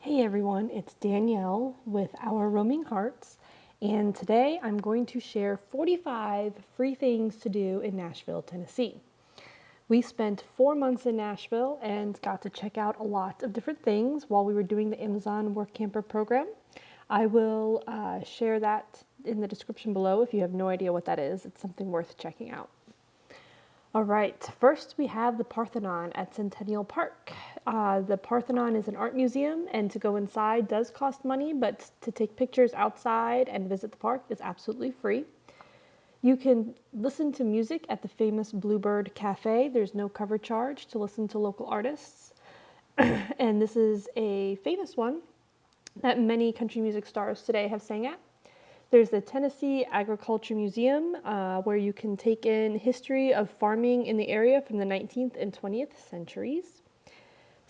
Hey everyone, it's Danielle with Our Roaming Hearts, and today I'm going to share 45 free things to do in Nashville, Tennessee. We spent 4 months in Nashville and got to check out a lot of different things while we were doing the Amazon Work Camper program. I will share that in the description below if you have no idea what that is. It's something worth checking out. All right, first we have the Parthenon at Centennial Park. The Parthenon is an art museum, and to go inside does cost money, but to take pictures outside and visit the park is absolutely free. You can listen to music at the famous Bluebird Cafe. There's no cover charge to listen to local artists. And this is a famous one that many country music stars today have sang at. There's the Tennessee Agriculture Museum, where you can take in history of farming in the area from the 19th and 20th centuries.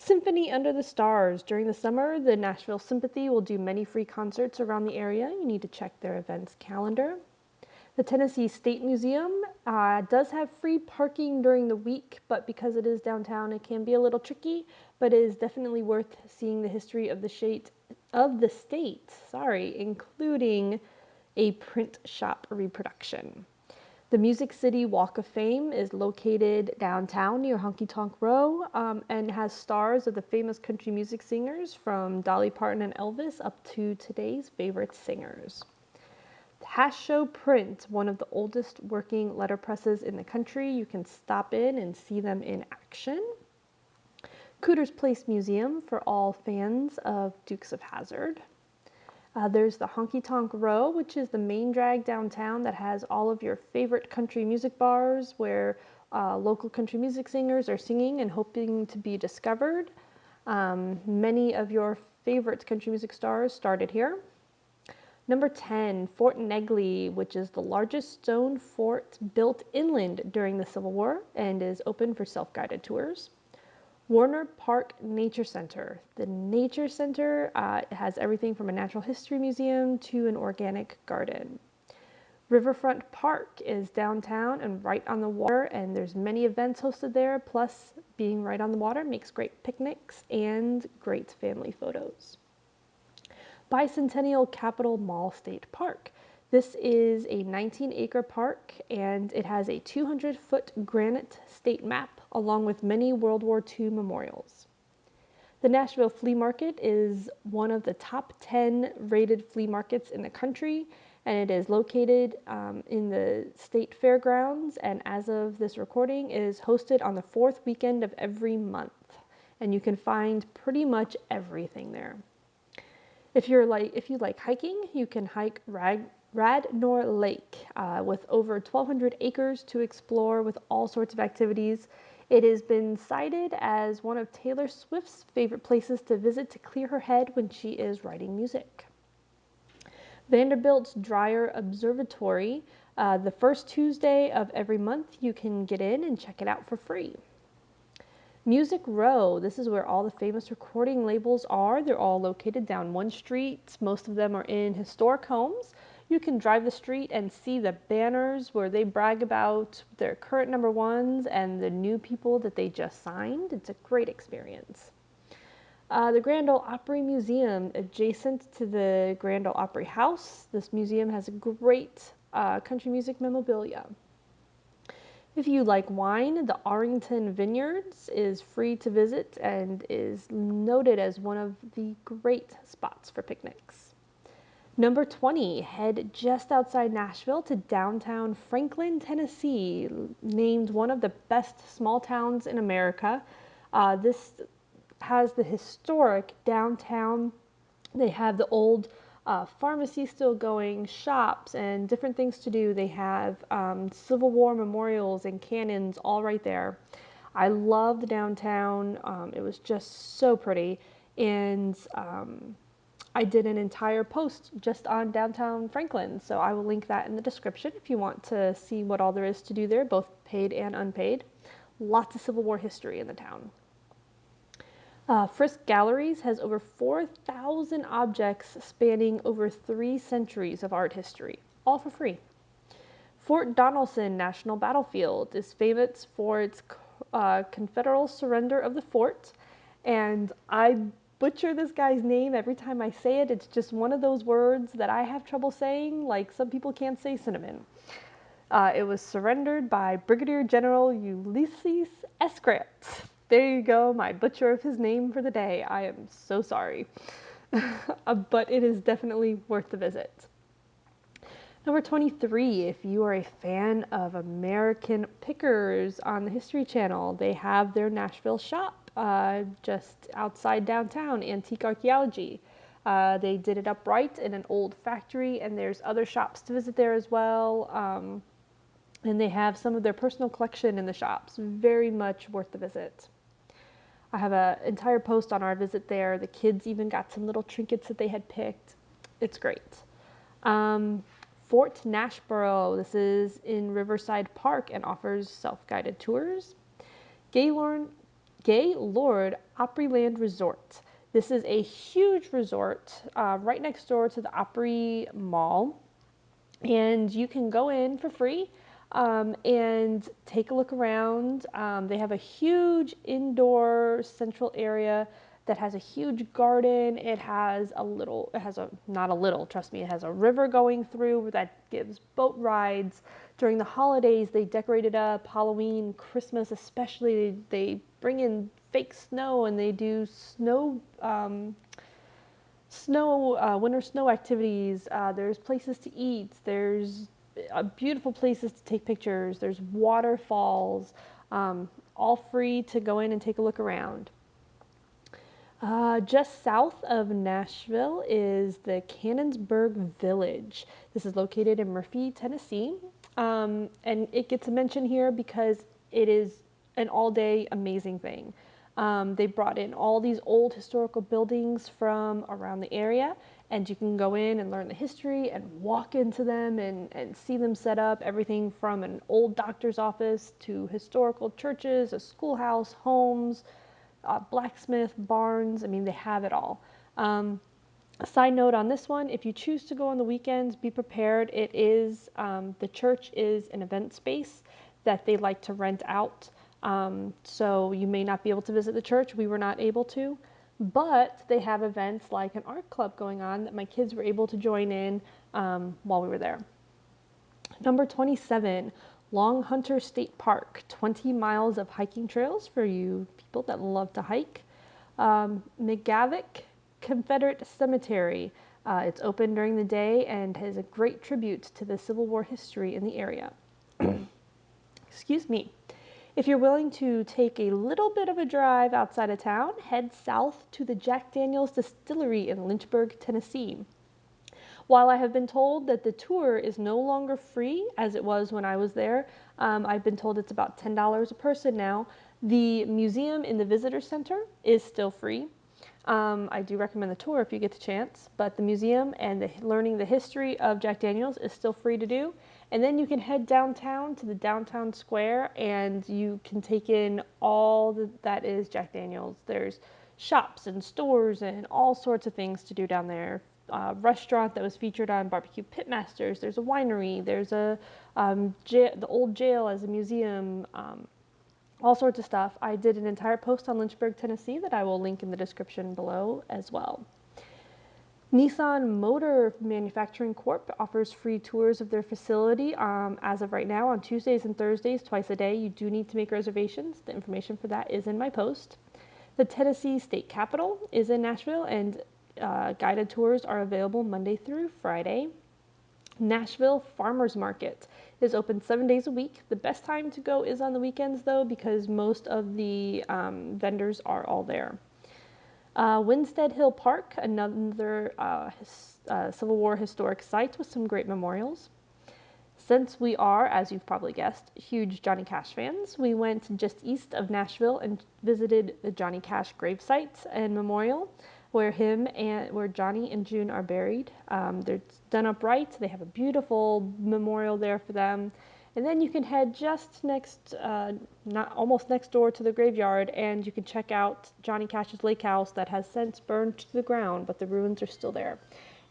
Symphony Under the Stars. During the summer, the Nashville Sympathy will do many free concerts around the area. You need to check their events calendar. The Tennessee State Museum does have free parking during the week, but because it is downtown, it can be a little tricky, but it is definitely worth seeing the history of the state, including a print shop reproduction. The Music City Walk of Fame is located downtown near Honky Tonk Row and has stars of the famous country music singers from Dolly Parton and Elvis up to today's favorite singers. The Hash Show Print, one of the oldest working letterpresses in the country. You can stop in and see them in action. Cooter's Place Museum for all fans of Dukes of Hazzard. There's the Honky Tonk Row, which is the main drag downtown that has all of your favorite country music bars where local country music singers are singing and hoping to be discovered. Many of your favorite country music stars started here. Number 10, Fort Negley, which is the largest stone fort built inland during the Civil War and is open for self-guided tours. Warner Park Nature Center. The Nature Center has everything from a natural history museum to an organic garden. Riverfront Park is downtown and right on the water, and there's many events hosted there, plus being right on the water makes great picnics and great family photos. Bicentennial Capitol Mall State Park. This is a 19-acre park, and it has a 200-foot granite state map along with many World War II memorials. The Nashville Flea Market is one of the top 10 rated flea markets in the country, and it is located in the state fairgrounds, and as of this recording is hosted on the fourth weekend of every month, and you can find pretty much everything there. If you like hiking, you can hike Rednor Lake with over 1,200 acres to explore with all sorts of activities. It has been cited as one of Taylor Swift's favorite places to visit to clear her head when she is writing music. Vanderbilt's Dreyer Observatory. The first Tuesday of every month, you can get in and check it out for free. Music Row, this is where all the famous recording labels are. They're all located down one street. Most of them are in historic homes. You can drive the street and see the banners where they brag about their current number ones and the new people that they just signed. It's a great experience. The Grand Ole Opry Museum, adjacent to the Grand Ole Opry House. This museum has great country music memorabilia. If you like wine, the Arlington Vineyards is free to visit and is noted as one of the great spots for picnics. Number 20, head just outside Nashville to downtown Franklin, Tennessee, named one of the best small towns in America. This has the historic downtown. They have the old pharmacy still going, shops, and different things to do. They have Civil War memorials and cannons all right there. I love the downtown. It was just so pretty. And I did an entire post just on downtown Franklin. So I will link that in the description if you want to see what all there is to do there, both paid and unpaid. Lots of Civil War history in the town. Frisk Galleries has over 4,000 objects spanning over 3 centuries of art history, all for free. Fort Donelson National Battlefield is famous for its Confederate surrender of the fort, and I butcher this guy's name every time I say it. It's just one of those words that I have trouble saying, like some people can't say cinnamon. It was surrendered by Brigadier General Ulysses S. Grant. There you go, my butcher of his name for the day. I am so sorry. But it is definitely worth the visit. Number 23, if you are a fan of American Pickers on the History Channel, they have their Nashville shop just outside downtown, Antique Archaeology. They did it upright in an old factory, and there's other shops to visit there as well. And they have some of their personal collection in the shops. Very much worth the visit. I have an entire post on our visit there. The kids even got some little trinkets that they had picked. It's great. Fort Nashboro. This is in Riverside Park and offers self-guided tours. Gaylord Opryland Resort. This is a huge resort right next door to the Opry Mall. And you can go in for free and take a look around. They have a huge indoor central area that has a huge garden. It has not a little, trust me, it has a river going through that gives boat rides. During the holidays, they decorate it up. Halloween, Christmas especially, they bring in fake snow and they do winter snow activities. There's places to eat. There's beautiful places to take pictures. There's waterfalls, all free to go in and take a look around. Just south of Nashville is the Canonsburg Village. This is located in Murphy, Tennessee. And it gets a mention here because it is an all-day amazing thing. They brought in all these old historical buildings from around the area, and you can go in and learn the history and walk into them and see them set up. Everything from an old doctor's office to historical churches, a schoolhouse, homes, blacksmith, barns. I mean, they have it all. A side note on this one, if you choose to go on the weekends, be prepared. It is, the church is an event space that they like to rent out. So you may not be able to visit the church. We were not able to, but they have events like an art club going on that my kids were able to join in while we were there. Number 27, Long Hunter State Park, 20 miles of hiking trails for you people that love to hike. McGavick Confederate Cemetery. It's open during the day and has a great tribute to the Civil War history in the area. Excuse me. If you're willing to take a little bit of a drive outside of town, head south to the Jack Daniel's Distillery in Lynchburg, Tennessee. While I have been told that the tour is no longer free, as it was when I was there, I've been told it's about $10 a person now. The museum in the visitor center is still free. I do recommend the tour if you get the chance, but the museum and learning the history of Jack Daniel's is still free to do. And then you can head downtown to the downtown square and you can take in all that is Jack Daniel's. There's shops and stores and all sorts of things to do down there. Restaurant that was featured on Barbecue Pitmasters. There's a winery. There's the old jail as a museum. All sorts of stuff. I did an entire post on Lynchburg, Tennessee that I will link in the description below as well. Nissan Motor Manufacturing Corp offers free tours of their facility as of right now on Tuesdays and Thursdays, twice a day. You do need to make reservations. The information for that is in my post. The Tennessee State Capitol is in Nashville, and guided tours are available Monday through Friday. Nashville Farmers Market is open 7 days a week. The best time to go is on the weekends, though, because most of the vendors are all there. Winstead Hill Park, another Civil War historic site with some great memorials. Since we are, as you've probably guessed, huge Johnny Cash fans, we went just east of Nashville and visited the Johnny Cash gravesite and memorial, where Johnny and June are buried. They're done upright. They have a beautiful memorial there for them. And then you can head just almost next door to the graveyard, and you can check out Johnny Cash's lake house that has since burned to the ground, but the ruins are still there.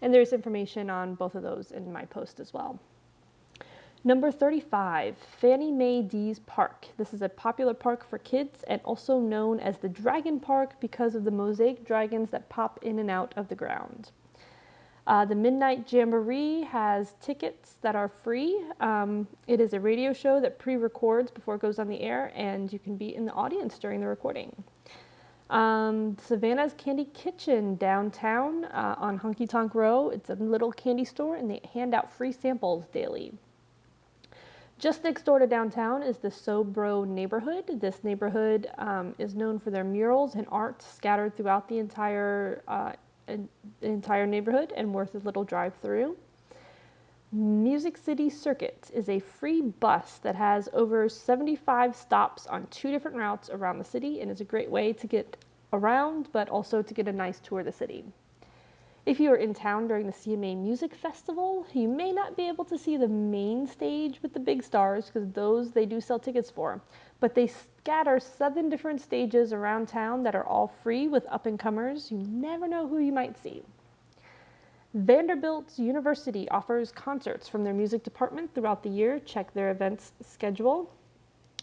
And there's information on both of those in my post as well. Number 35, Fannie Mae Dees Park. This is a popular park for kids and also known as the Dragon Park because of the mosaic dragons that pop in and out of the ground. The Midnight Jamboree has tickets that are free. It is a radio show that pre-records before it goes on the air, and you can be in the audience during the recording. Savannah's Candy Kitchen downtown on Honky Tonk Row. It's a little candy store, and they hand out free samples daily. Just next door to downtown is the Sobro neighborhood. This neighborhood is known for their murals and art scattered throughout the entire neighborhood and worth a little drive through. Music City Circuit is a free bus that has over 75 stops on 2 different routes around the city and is a great way to get around, but also to get a nice tour of the city. If you are in town during the CMA Music Festival, you may not be able to see the main stage with the big stars because those they do sell tickets for, but they scatter 7 different stages around town that are all free with up-and-comers. You never know who you might see. Vanderbilt University offers concerts from their music department throughout the year. Check their events schedule.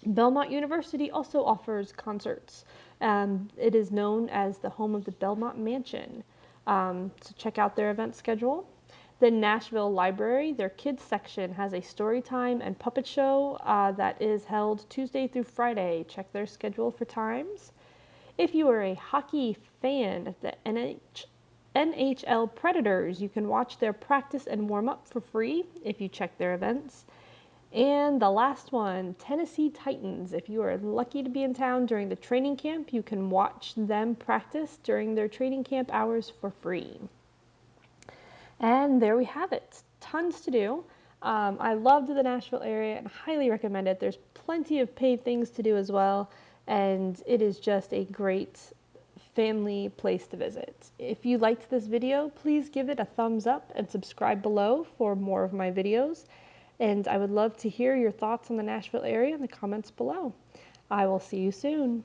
Belmont University also offers concerts. It is known as the home of the Belmont Mansion. So check out their event schedule. The Nashville Library, their kids section, has a story time and puppet show that is held Tuesday through Friday. Check their schedule for times. If you are a hockey fan, the NHL Predators, you can watch their practice and warm up for free if you check their events. And the last one, Tennessee Titans. If you are lucky to be in town during the training camp, you can watch them practice during their training camp hours for free. And there we have it. Tons to do. I loved the Nashville area and highly recommend it. There's plenty of paid things to do as well, and it is just a great family place to visit. If you liked this video, please give it a thumbs up and subscribe below for more of my videos. And I would love to hear your thoughts on the Nashville area in the comments below. I will see you soon.